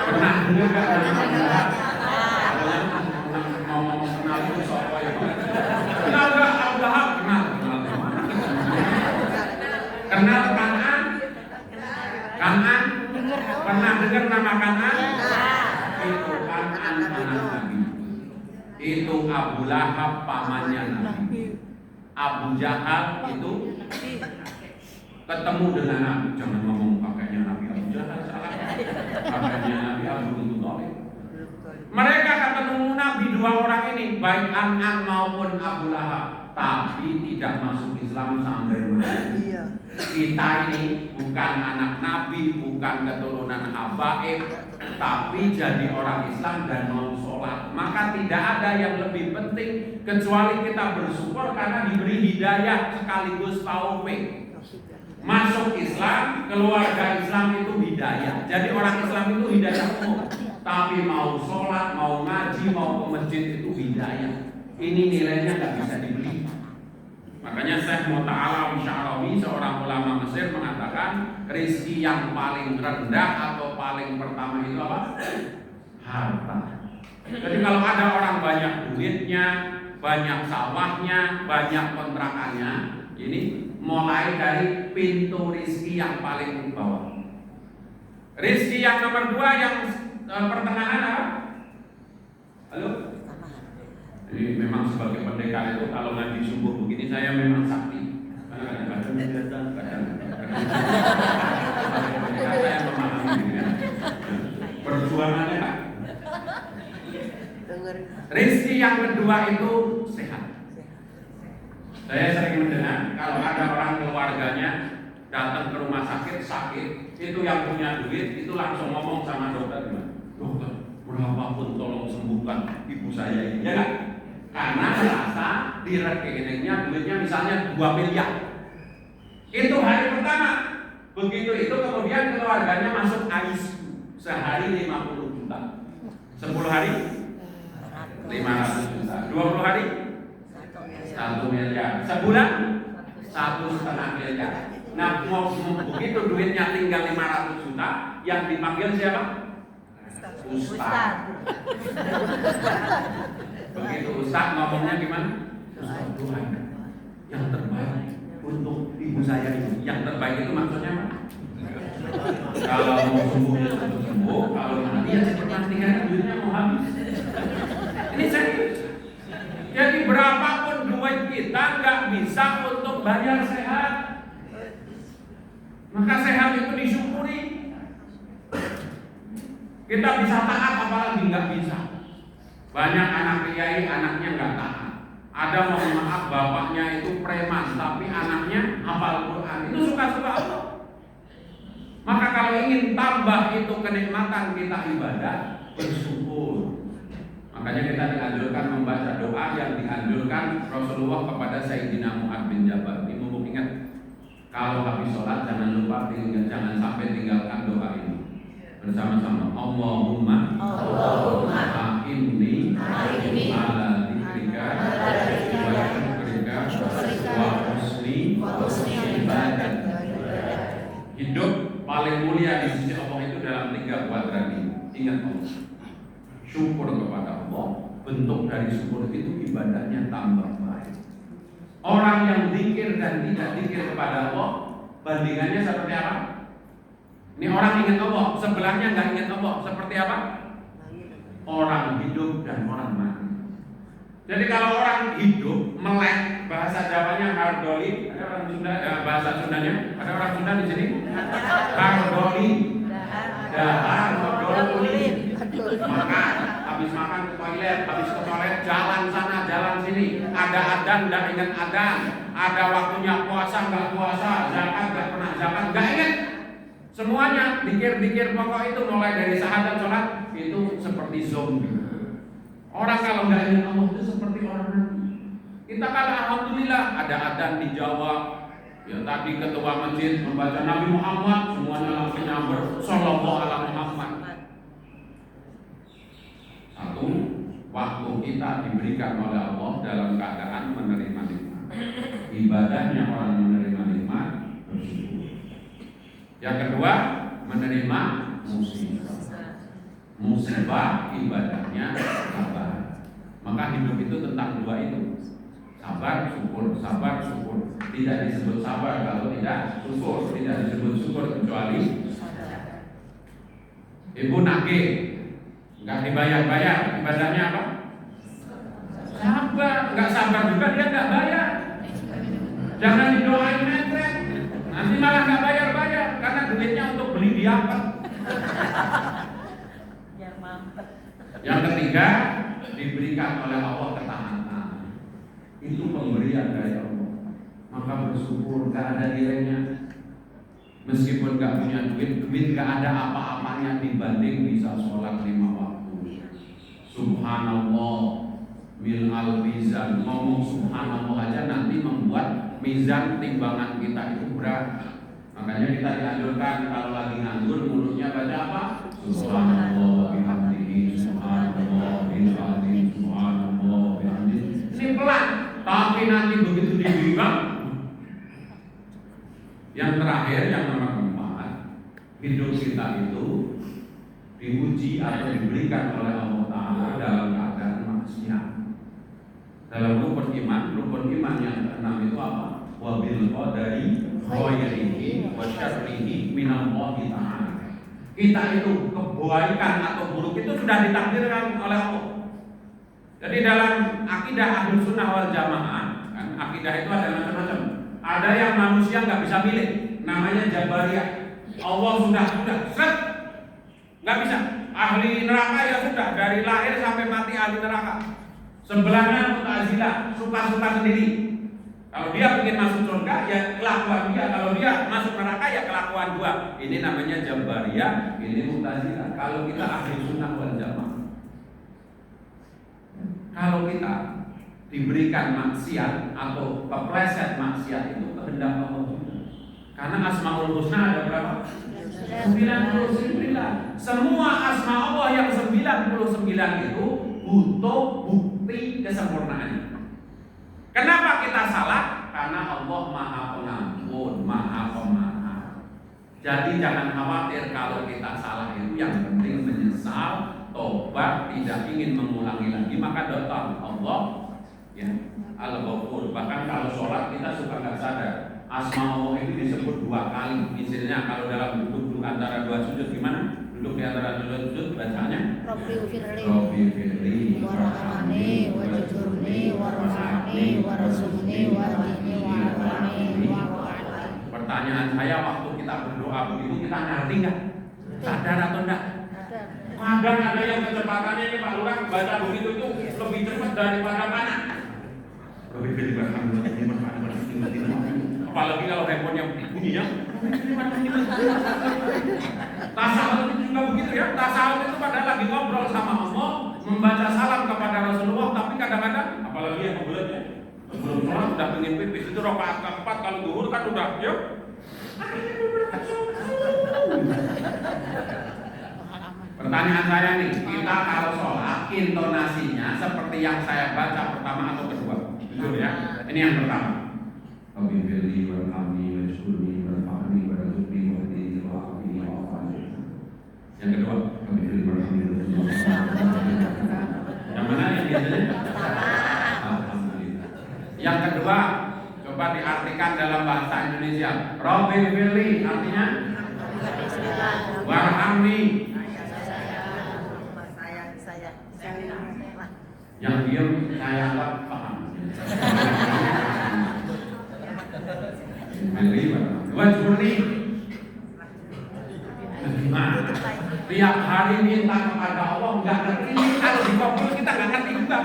Pernah dengar nggak Abu Lahab? Ngomong kenal itu siapa ya? Kenal nggak Abu Lahab? Kenal. Kenal Kan'an? Kan'an? Pernah dengar nama Kan'an? Itu Kan'an anak Nabi. Itu Abu Lahab pamannya Nabi. Abu Jahal itu ketemu dengan Nabi. Jangan ngomong pakainya Nabi Abu Jahal, salah. Pakainya Nabi Abu Thalib. Mereka ketemu Nabi, 2 orang ini, baik An'am maupun Abu Lahab, tapi tidak masuk Islam sampai mati. Kita ini bukan anak Nabi, bukan keturunan habaib, tapi jadi orang Islam dan mau sholat. Maka tidak ada yang lebih penting kecuali kita bersyukur karena diberi hidayah sekaligus taufik. Masuk Islam, keluarga Islam itu hidayah. Jadi orang Islam itu hidayah umum. Tapi mau sholat, mau ngaji, mau ke masjid itu hidayah. Ini nilainya nggak bisa dibeli. Makanya Syekh Muta'ala Sya'rawi, seorang ulama Mesir, mengatakan rizki yang paling rendah atau paling pertama itu apa? Harta. Jadi kalau ada orang banyak duitnya, banyak sawahnya, banyak kontrakannya, ini mulai dari pintu rizki yang paling bawah. Rizki yang nomor 2 yang pertengahan apa? Halo? Jadi memang sebagai pendekar itu kalau ngaji subuh begini saya memang sakti. Karena kadang-kadang datang, kadang-kadang saya memahami ya. Perjuangannya Pak. Rizki yang kedua itu sehat. Saya sering mendengar kalau ada orang keluarganya datang ke rumah sakit, itu yang punya duit itu langsung ngomong sama dokter, dokter berapapun tolong sembuhkan ibu saya ini, ya kan? Karena merasa di rekeningnya duitnya misalnya 2 miliar. Itu hari pertama. Begitu itu kemudian keluarganya masuk ICU sehari 50 juta. 10 hari 500 juta. 20 hari 1 miliar. Sebulan 1,5 miliar. Nah, mau begitu duitnya tinggal 500 juta, yang dipanggil siapa? Ustaz. Begitu Ustaz ngomongnya gimana? Ustaz Tuhan yang terbaik untuk ibu saya ini. Yang terbaik itu maksudnya apa? Kalau mau sembuh ya sembuh, kalau mati ya cepat mati karena duitnya mau habis. Ini serius. Jadi berapapun duit kita nggak bisa untuk bayar sehat. Maka sehat itu disyukuri. Kita bisa taat apalagi nggak bisa. Banyak anak kiai anaknya nggak taat. Ada mohon maaf bapaknya itu preman tapi anaknya hafal Quran. Itu suka-suka Allah. Maka kalau ingin tambah itu kenikmatan kita ibadah, bersyukur. Makanya kita dianjurkan membaca doa yang dianjurkan Rasulullah kepada Sayyidina Mu'adz bin Jabal. Ini mumpung ingat, kalau habis sholat jangan lupa jangan sampai tinggalkan doa ini. Bersama-sama. Allahumma inni ala dzikrika wa husni ibadatik. Hidup paling mulia di sisi Allah itu dalam 3 kuadran ini. Ingat Allah. Syukur kepada Allah. Bentuk dari syukur itu ibadahnya tambah baik. Orang yang zikir dan tidak zikir kepada Allah, bandingannya seperti apa? Ini orang ingat Allah, sebelahnya nggak ingat Allah. Seperti apa? Orang hidup dan orang mati. Jadi kalau orang hidup melek, bahasa Jawanya hardoli, ada orang Sunda, bahasa Sundanya, ada orang Sunda di sini, hardoli, dahar, hardoli, makan, habis makan ke toilet, habis ke toilet jalan sana, jalan sini, ada adzan nggak ingat adzan, ada waktunya puasa nggak puasa, zakat nggak pernah zakat, nggak ingat. Semuanya pikir-pikir pokok itu mulai dari syahadat sholat itu seperti zombie. Orang kalau nggak ingat Allah itu seperti orang mati. Kita kan alhamdulillah ada adzan di Jawa. Ya tadi ketua masjid membaca Nabi Muhammad, semuanya langsung nyamber sallallahu alaihi Muhammad. Satu, waktu kita diberikan oleh Allah dalam keadaan menerima nikmat. Ibadahnya orang menerima nikmat bersyukur. Yang kedua, menerima musibah. Musibah ibadahnya sabar. Maka hidup itu tentang 2 itu. Sabar, syukur, sabar, syukur. Tidak disebut sabar kalau tidak syukur. Tidak disebut syukur kecuali ibu nagih, nggak dibayar-bayar. Ibadahnya apa? Sabar. Nggak sabar juga dia nggak bayar. Jangan didoain metret. Nanti malah nggak bayar-bayar karena duitnya untuk beli diapet. Yang ketiga, diberikan oleh Allah ketaatan. Itu pemberian dari Allah. Maka bersyukur, gak ada nilainya. Meskipun gak punya duit gak ada apa-apanya dibanding bisa sholat 5 waktu. Subhanallah mil'al mizan. Ngomong subhanallah aja nanti membuat mizan timbangan kita itu berat. Makanya kita dianjurkan kalau lagi nganggur mulutnya baca apa? Subhanallah bihamdihi, subhanallah bihamdihi, subhanallah bihamdihi. Ini pelan, tapi nanti begitu dibimbang. Yang terakhir, yang nomor 4, hidup kita itu diuji atau diberikan oleh Allah Ta'ala dalam keadaan maksiat. Dalam rukun iman yang ke-6 itu apa? Wabil qadari khairihi wa syarrihi minallahi ta'ala. Kita itu kebaikan atau buruk itu sudah ditakdirkan oleh Allah. Jadi dalam akidah Ahlus Sunnah wal Jamaah, kan akidah itu ada macam-macam. Ada yang manusia nggak bisa milih, namanya Jabariyah. Allah sudah set, nggak bisa. Ahli neraka ya sudah dari lahir sampai mati ahli neraka. Sebelahnya Mu'tazilah, suka-suka sendiri. Kalau dia ingin masuk surga ya kelakuan dia, kalau dia masuk neraka ya kelakuan gua. Ini namanya Jabariyah, ini Mu'tazilah. Kalau kita Ahli Sunnah wal Jamaah, kalau kita diberikan maksiat atau kepleset maksiat itu kehendak Allah juga. Karena Asmaul Husna ada berapa? 11. 99. Semua asma Allah yang 99 itu butuh bukti kesempurnaannya. Kenapa kita salah? Karena Allah Maha Pengampun, Maha Pemaaf. Jadi jangan khawatir kalau kita salah itu, yang penting menyesal, tobat, tidak ingin mengulangi lagi, maka datang Allah ya Al-Ghafur. Bahkan kalau sholat kita suka nggak sadar asma Allah itu disebut 2 kali. Misalnya kalau dalam duduk antara 2 sujud gimana? Duduk di antara 2 sujud bacanya Rabbi firli warhamni wajburni warhamni warzuqni wahdini wa'afini. Pertanyaan saya, waktu kita berdoa begitu kita ngerti nggak? Sadar atau enggak? Kadang ada yang kecepatannya ini Pak Lurah baca begitu itu lebih cepat daripada mana? Apalagi kalau handphonenya bunyi ya. Tasawuf itu juga begitu ya. Tasawuf itu padahal lagi ngobrol sama Allah, membaca salam kepada Rasulullah, tapi kadang-kadang apalagi yang kebeletnya sebelum sholat udah pengen pipis, itu rakaat keempat, kalau zuhur kan udah yuk. Pertanyaan saya nih, kita kalau sholat intonasinya seperti yang saya baca pertama atau kedua? Jujur ya, ini yang pertama. Rabbi firli warhamni wajburni warhamni warzuqni wahdini wa'afini wa'afani. Yang kedua, Rabbi firli warhamni wajburni warhamni. Yang mana yang biasanya? Alhamdulillah. Yang kedua, coba diartikan dalam bahasa Indonesia. Rabbi firli artinya warhamni. Yang diam saya anggap paham. Wajburni. Tiap hari minta kepada Allah nggak ngerti. Kalau dikabul kita nggak ngerti juga.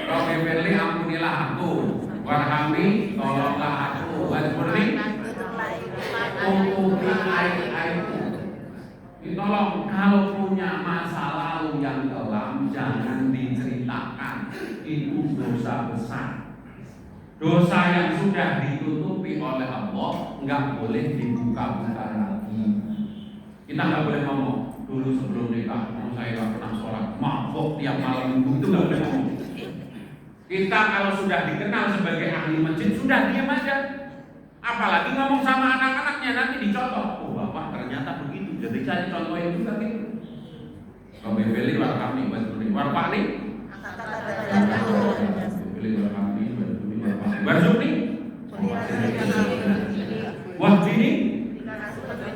Rabbi firli ampunilah aku. Warhamni tolonglah aku. Wajburni tutupi aib-aibku. Tolong kalau punya masa lalu yang kelam jangan diceritakan, itu dosa besar. Dosa yang sudah ditutupi oleh Allah nggak boleh dibuka-buka lagi. Kita nggak boleh ngomong dulu sebelum nikah, saya nggak pernah sholat, mabok tiap malam minggu, itu nggak boleh ngomong. Kita kalau sudah dikenal sebagai ahli masjid sudah diam aja. Apalagi ngomong sama anak-anaknya nanti dicontoh. Oh bapak ternyata begitu. Jadi saya contohin juga gitu. Rabbi firli warhamni wajburni warhamni. Firli warhamni wajburni warhamni. Warzuqni. Wahdini.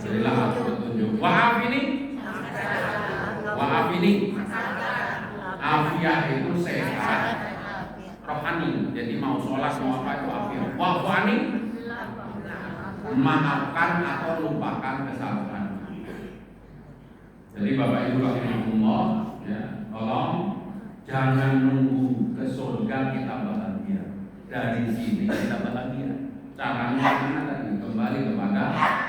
Berilah aku petunjuk. Wa'afini. Wa'afini. Afiah itu sehat. Rohani. Jadi mau sholat mau apa itu afiah. Wa'afani. Maafkan atau lupakan kesalahan. Jadi Bapak Ibu rahimahullah, ya, tolong jangan nunggu ke surga kita bahagia. Dari sini kita bahagia. Caranya mana tadi? Kembali kepada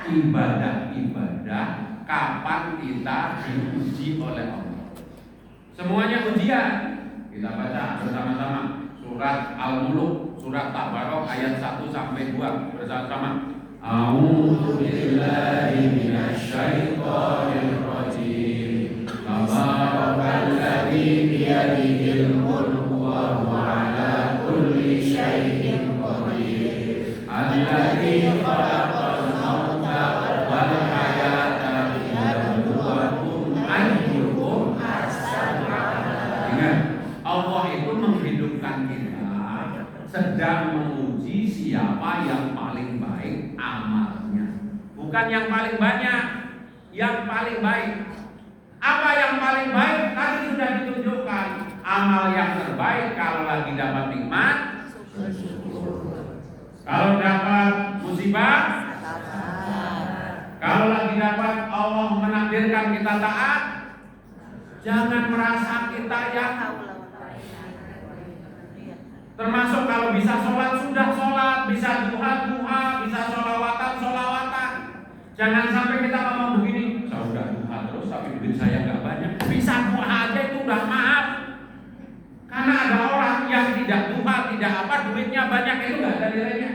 ibadah-ibadah. Kapan kita diuji oleh Allah? Semuanya ujian. Kita baca bersama-sama surat Al-Mulk, surat Tabarok ayat 1 sampai 2 bersama-sama. A'udzu billahi minasy syaithanir rajim. Tabarakalladzi biyadihil mulku wa huwa 'ala kulli syai'in qadir. Alladzi khalaqal mauta wal hayata liyabluwakum ayyukum ahsanu 'amala. Ingat, Allah itu menghidupkan kita sedang menguji siapa yang paling baik amalnya. Bukan yang paling banyak, yang paling baik. Apa yang paling baik? Tadi sudah ditunjukkan. Amal yang terbaik kalau lagi dapat nikmat, kalau dapat musibah, kalau lagi dapat Allah menakdirkan kita taat, jangan merasa kita yang termasuk kalau bisa sholat, sudah sholat, bisa duha, bisa sholawatan. Jangan sampai kita ngomong begini, saya udah duha terus tapi duit saya nggak banyak. Bisa duha aja itu udah maaf. Karena ada orang yang tidak duha, tidak apa, duitnya banyak, itu nggak ada nilainya.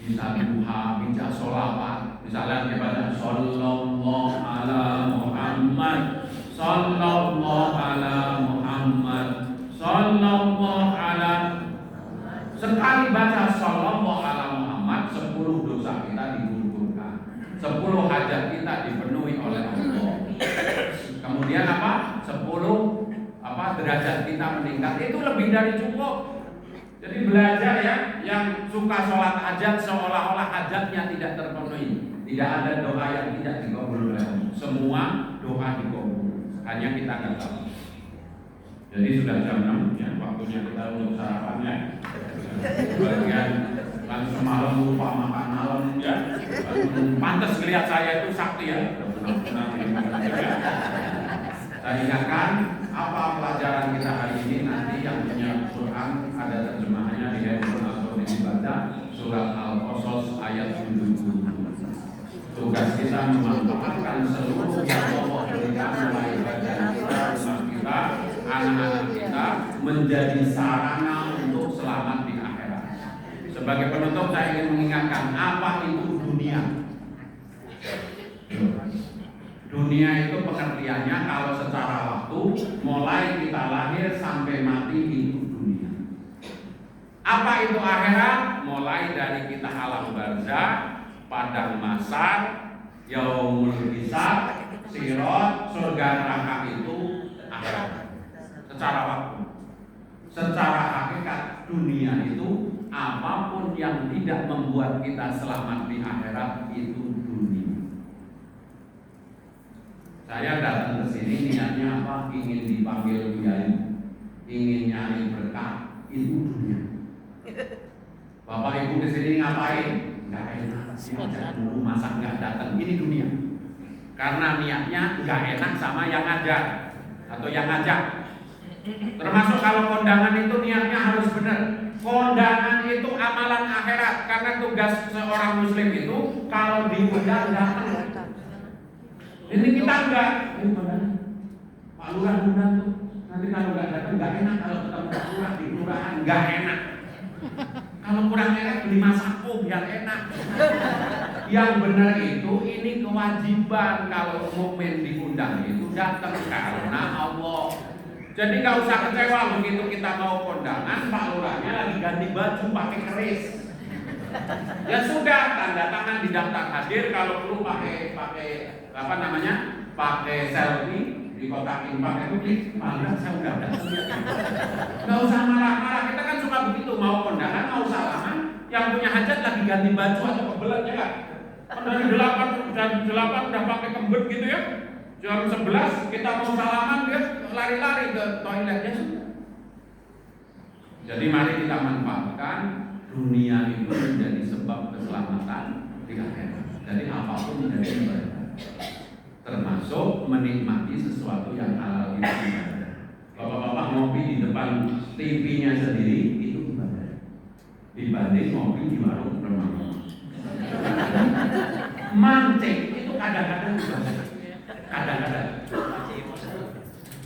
bisa duha, bisa sholawat. Misalnya kita baca Sallallahu ala Muhammad, Sallallahu ala Muhammad, Sallallahu ala. Sekali baca Sallallahu ala Muhammad, 10 dosa kita digugurkan, 10 hajat kita dipenuhi oleh Allah. Kemudian apa? 10 derajat kita meningkat. Itu lebih dari cukup. Jadi belajar ya, yang suka sholat hajat seolah-olah hajatnya tidak terpenuhi. Tidak ada doa yang tidak dikabul oleh Allah. Semua doa dikabul. Hanya kita nggak tahu. Jadi sudah jam 6 ya, waktunya kita untuk sarapan ya. Bagian kan semalam lupa makan malam ya. Pantas lihat saya itu sakti ya. Saya ingatkan apa pelajaran kita hari ini. Nanti yang punya Quran ada terjemahannya di handphone atau dibaca surat Al-Qasas ayat 70. Tugas kita memanfaatkan seluruh yang Allah berikan mulai badan kita, rumah kita, anak-anak kita menjadi sarana untuk selamat di akhirat. Sebagai penutup saya ingin mengingatkan apa itu dunia. Dunia itu pengertiannya kalau secara waktu mulai kita lahir sampai mati itu dunia. Apa itu akhirat? Mulai dari kita alam barzakh, padang mahsyar, yaumul hisab, sirat, surga neraka itu akhirat. Secara waktu. Secara hakikat dunia itu apapun yang tidak membuat kita selamat di akhirat itu dunia. Saya datang ke sini niatnya apa? Ingin dipanggil kiai, ingin nyari berkah, itu dunia. Bapak Ibu ke sini ngapain? Nggak enak, ngajak dulu masa nggak datang. Ini dunia. Karena niatnya nggak enak sama yang ngajak atau yang ngajak. Termasuk kalau kondangan itu niatnya harus benar. Kondangan itu amalan akhirat. Karena tugas seorang muslim itu kalau diundang datang. Ini kita enggak. Pak Lurah undang tuh. Nanti kalau nggak datang nggak enak. Kalau ketemu Pak Lurah di kelurahan nggak enak. Kalau kurang enak beli masako biar enak. Yang benar itu ini kewajiban kalau mukmin diundang itu datang karena Allah. Jadi nggak usah kecewa begitu kita mau kondangan Pak Lurahnya lagi ganti baju pakai keris. Ya sudah tanda tangan di daftar hadir, kalau perlu pakai apa namanya? Pakai selfie dikotakin pakai klik. Malah saya udah datang. Nggak usah marah-marah, kita kan suka begitu, mau kondangan, mau salaman, yang punya hajat lagi ganti baju atau kebelet ya kan? Dari 8 udah pakai kembet gitu ya. Jam 11 kita mau salaman dia lari-lari ke toiletnya sudah. Jadi mari kita manfaatkan dunia itu menjadi sebab keselamatan di akhirat. Jadi apapun menjadi ibadah, termasuk menikmati sesuatu yang halal itu ibadah. Bapak-bapak ngopi di depan TV-nya sendiri itu ibadah. Dibanding ngopi di warung remang. Mancing itu kadang-kadang ibadah. Kadang-kadang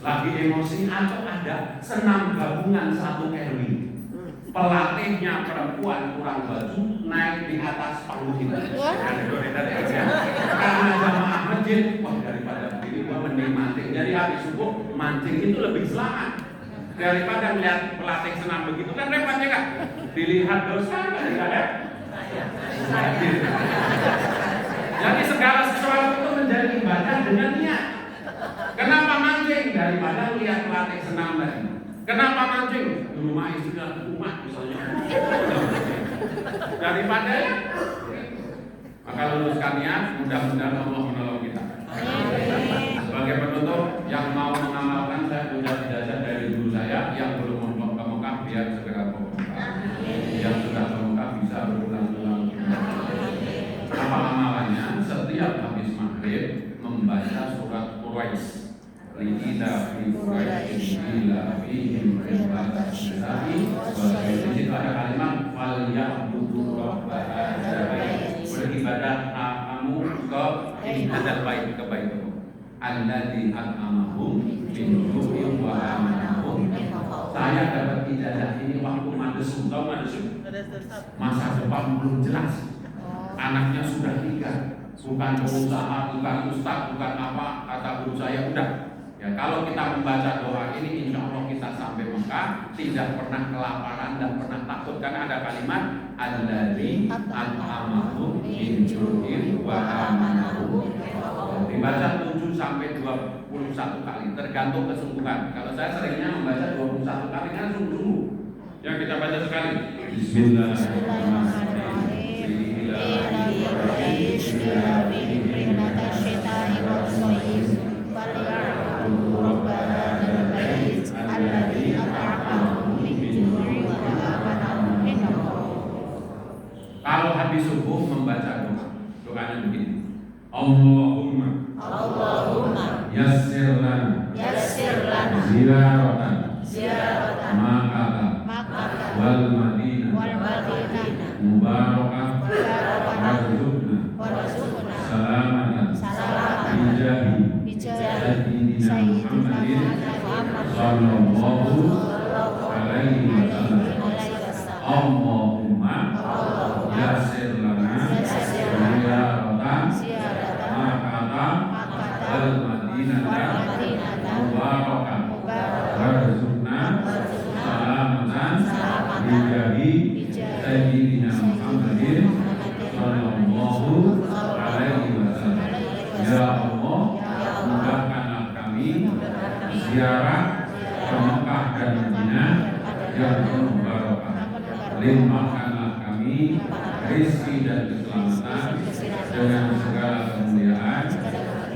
lagi emosi atau ada senam gabungan satu RW. Pelatihnya perempuan kurang baju naik di atas panggung kita. Karena jamaah masjid, wah daripada begini gua menikmati. Jadi habis subuh mancing itu lebih selamat daripada melihat pelatih senam begitu kan repotnya kan. Dilihat dosa kan tidak ya. Jadi segala sesuatu itu menjadi ibadah dengan niat. Kenapa mancing? Daripada lihat pelatih senam tadi. Kenapa mancing? Di rumah istri dan rumah misalnya. Daripada ya. Maka luruskan niat, mudah-mudahan Allah menolong kita. Sebagai penutup, yang mau mengamalkan saya punya ijazah dari guru saya, yang belum ke Mekah biar segera ke Mekah. Yang sudah ke Mekah bisa berulang-ulang. Apa amalannya? Setiap habis maghrib membaca surat Quraisy. Lidah fi Quraisy ila fihim ibadatullahi wa itu ada kalimat fal ya'budu rabb hadzal bait. Beribadah kamu ke hadzal bait, ke bait itu. Alladzi at'amahum min ju'in wa amanahum. Saya dapat ijazah ini waktu madesum, tahu madesum? Masa depan belum jelas. Anaknya sudah 3, bukan pengusaha, bukan ustaz, bukan apa, kata guru saya udah. Ya kalau kita membaca doa ini, insya Allah kita sampai Mekah, tidak pernah kelaparan dan pernah takut karena ada kalimat alladzi at'amahum min ju'in wa amanahum. Dibaca 7 sampai 21 kali, tergantung kesungguhan. Kalau saya seringnya membaca 21 kali kan sungguh-sungguh. Ya kita baca sekali. Bismillahirrahmanirrahim. Kalau habis subuh membaca doa, doanya begini. Allahumma yassir lana ziyaratan Makkah wal Madinah mubarakah warzuqna salamatan bijahi sayyidina Muhammadin sallallahu alaihi wasallam. Allahumma yassir lana ziyaratan Makkah wal Madinah mubarakah warzuqna salamatan bijahi sayyidina Muhammadin sallallahu alaihi wasallam. Ya Allah, mudahkanlah kami ziarah ke Mekah dan Madinah yang penuh barokah. Limpahkanlah kami rezeki dan keselamatan dengan segala kemuliaan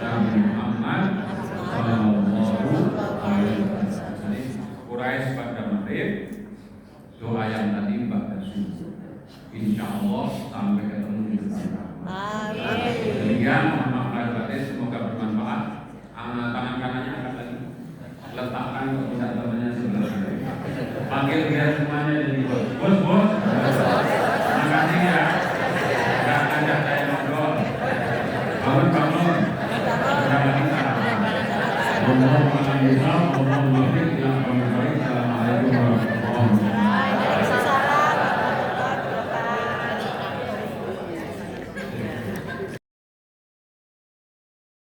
Nabi Muhammad sallallahu alaihi wasallam. Quraisy pada maghrib, doa yang tadi pada subuh. Insya Allah sampai ketemu di depan. Demikian, mohon maaf lahir batin, semoga bermanfaat. Tangan kanannya angkat lagi, letakkan kepada temannya sebelah kiri. Panggil dia semuanya jadi bos. Bos. Makasih ya. Gak ajak saya ngobrol. Bangun. Jangan kita.